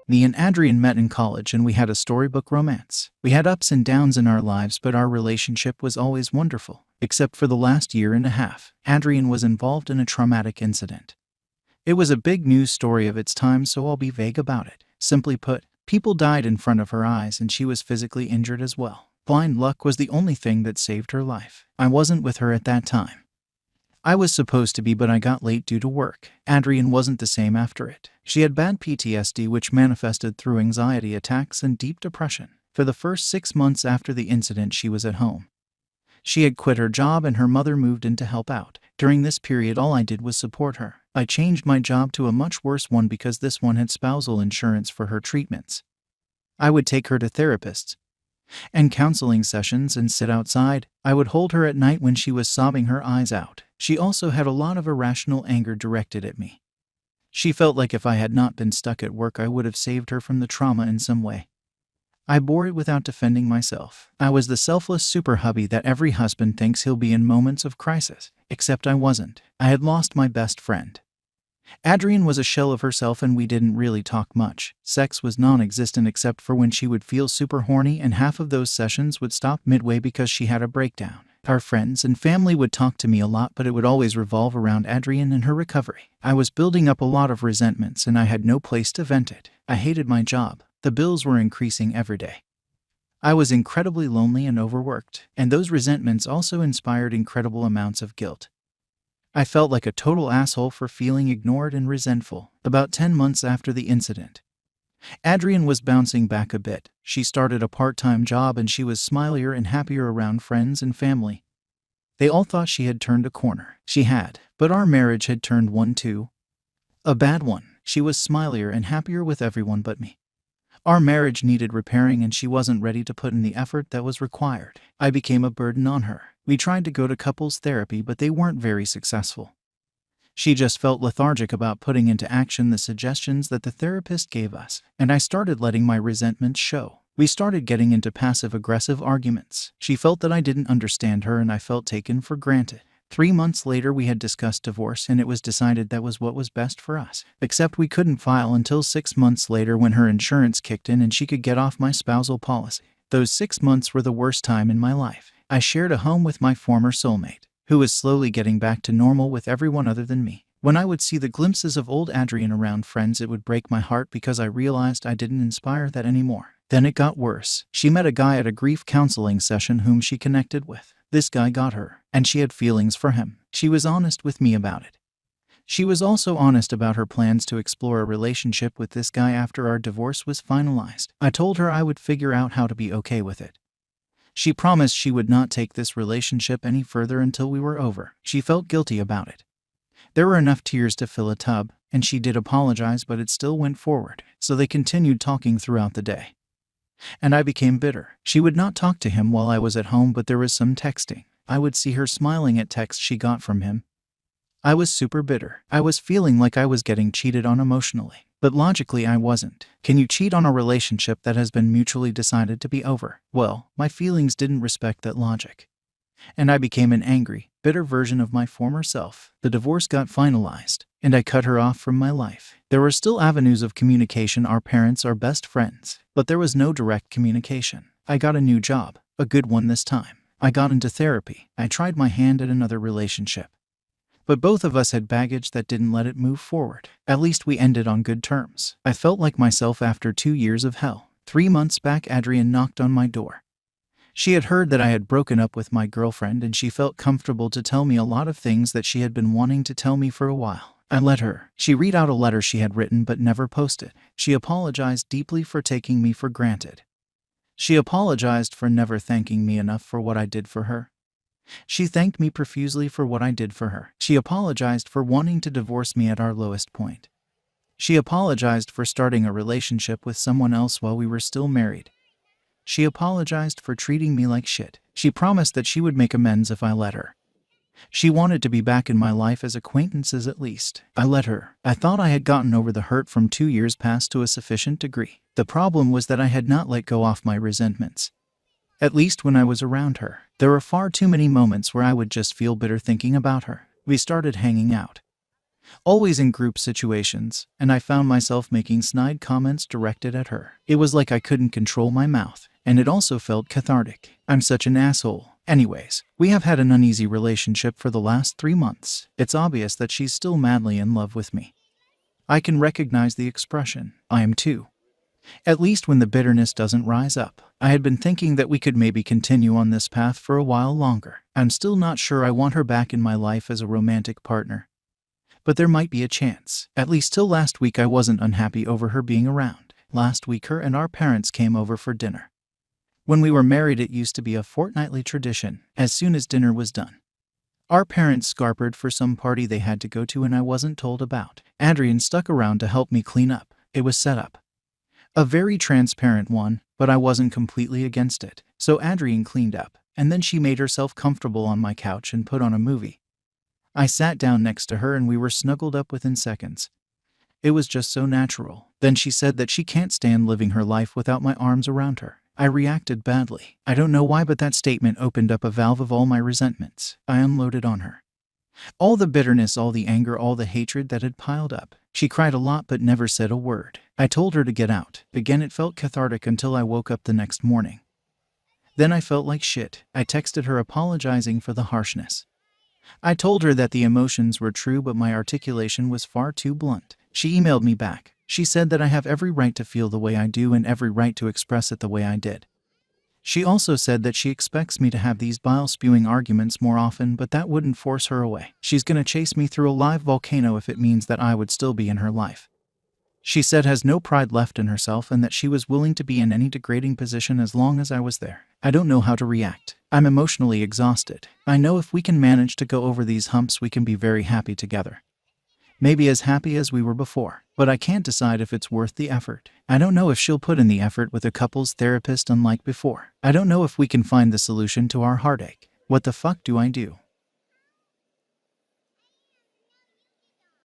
Me and Adrian met in college and we had a storybook romance. We had ups and downs in our lives, but our relationship was always wonderful. Except for the last year and a half, Adrian was involved in a traumatic incident. It was a big news story of its time, so I'll be vague about it. Simply put, people died in front of her eyes and she was physically injured as well. Blind luck was the only thing that saved her life. I wasn't with her at that time. I was supposed to be, but I got late due to work. Adrian wasn't the same after it. She had bad PTSD, which manifested through anxiety attacks and deep depression. For the first 6 months after the incident, she was at home. She had quit her job and her mother moved in to help out. During this period, all I did was support her. I changed my job to a much worse one because this one had spousal insurance for her treatments. I would take her to therapists and counseling sessions and sit outside. I would hold her at night when she was sobbing her eyes out. She also had a lot of irrational anger directed at me. She felt like if I had not been stuck at work, I would have saved her from the trauma in some way. I bore it without defending myself. I was the selfless super hubby that every husband thinks he'll be in moments of crisis. Except I wasn't. I had lost my best friend. Adrian was a shell of herself and we didn't really talk much. Sex was non-existent except for when she would feel super horny, and half of those sessions would stop midway because she had a breakdown. Our friends and family would talk to me a lot, but it would always revolve around Adrian and her recovery. I was building up a lot of resentments and I had no place to vent it. I hated my job. The bills were increasing every day. I was incredibly lonely and overworked, and those resentments also inspired incredible amounts of guilt. I felt like a total asshole for feeling ignored and resentful. About 10 months after the incident, Adrian was bouncing back a bit. She started a part-time job and she was smilier and happier around friends and family. They all thought she had turned a corner. She had, but our marriage had turned one too. A bad one. She was smilier and happier with everyone but me. Our marriage needed repairing and she wasn't ready to put in the effort that was required. I became a burden on her. We tried to go to couples therapy, but they weren't very successful. She just felt lethargic about putting into action the suggestions that the therapist gave us, and I started letting my resentment show. We started getting into passive-aggressive arguments. She felt that I didn't understand her and I felt taken for granted. 3 months later, we had discussed divorce and it was decided that was what was best for us. Except we couldn't file until 6 months later when her insurance kicked in and she could get off my spousal policy. Those 6 months were the worst time in my life. I shared a home with my former soulmate, who was slowly getting back to normal with everyone other than me. When I would see the glimpses of old Adrian around friends, it would break my heart because I realized I didn't inspire that anymore. Then it got worse. She met a guy at a grief counseling session whom she connected with. This guy got her, and she had feelings for him. She was honest with me about it. She was also honest about her plans to explore a relationship with this guy after our divorce was finalized. I told her I would figure out how to be okay with it. She promised she would not take this relationship any further until we were over. She felt guilty about it. There were enough tears to fill a tub, and she did apologize, but it still went forward. So they continued talking throughout the day. And I became bitter. She would not talk to him while I was at home, but there was some texting. I would see her smiling at texts she got from him. I was super bitter. I was feeling like I was getting cheated on emotionally. But logically I wasn't. Can you cheat on a relationship that has been mutually decided to be over? Well, my feelings didn't respect that logic. And I became an angry, bitter version of my former self. The divorce got finalized, and I cut her off from my life. There were still avenues of communication. Our parents are best friends, but there was no direct communication. I got a new job, a good one this time. I got into therapy. I tried my hand at another relationship. But both of us had baggage that didn't let it move forward. At least we ended on good terms. I felt like myself after 2 years of hell. 3 months back, Adrian knocked on my door. She had heard that I had broken up with my girlfriend and she felt comfortable to tell me a lot of things that she had been wanting to tell me for a while. I let her. She read out a letter she had written but never posted. She apologized deeply for taking me for granted. She apologized for never thanking me enough for what I did for her. She thanked me profusely for what I did for her. She apologized for wanting to divorce me at our lowest point. She apologized for starting a relationship with someone else while we were still married. She apologized for treating me like shit. She promised that she would make amends if I let her. She wanted to be back in my life as acquaintances at least. I let her. I thought I had gotten over the hurt from 2 years past to a sufficient degree. The problem was that I had not let go off my resentments. At least when I was around her. There were far too many moments where I would just feel bitter thinking about her. We started hanging out. always in group situations, and I found myself making snide comments directed at her. It was like I couldn't control my mouth, and it also felt cathartic. I'm such an asshole. Anyways, we have had an uneasy relationship for the last 3 months. It's obvious that she's still madly in love with me. I can recognize the expression, I am too. At least when the bitterness doesn't rise up. I had been thinking that we could maybe continue on this path for a while longer. I'm still not sure I want her back in my life as a romantic partner. But there might be a chance. At least till last week I wasn't unhappy over her being around. Last week her and our parents came over for dinner. When we were married it used to be a fortnightly tradition, as soon as dinner was done. Our parents scarpered for some party they had to go to and I wasn't told about. Adrian stuck around to help me clean up. It was set up. A very transparent one, but I wasn't completely against it. So Adrian cleaned up, and then she made herself comfortable on my couch and put on a movie. I sat down next to her and we were snuggled up within seconds. It was just so natural. Then she said that she can't stand living her life without my arms around her. I reacted badly. I don't know why, but that statement opened up a valve of all my resentments. I unloaded on her. All the bitterness, all the anger, all the hatred that had piled up. She cried a lot but never said a word. I told her to get out. Again, it felt cathartic until I woke up the next morning. Then I felt like shit. I texted her apologizing for the harshness. I told her that the emotions were true but my articulation was far too blunt. She emailed me back. She said that I have every right to feel the way I do and every right to express it the way I did. She also said that she expects me to have these bile-spewing arguments more often, but that wouldn't force her away. She's gonna chase me through a live volcano if it means that I would still be in her life. She said has no pride left in herself and that she was willing to be in any degrading position as long as I was there. I don't know how to react. I'm emotionally exhausted. I know if we can manage to go over these humps we can be very happy together. Maybe as happy as we were before, but I can't decide if it's worth the effort. I don't know if she'll put in the effort with a couples therapist unlike before. I don't know if we can find the solution to our heartache. What the fuck do I do?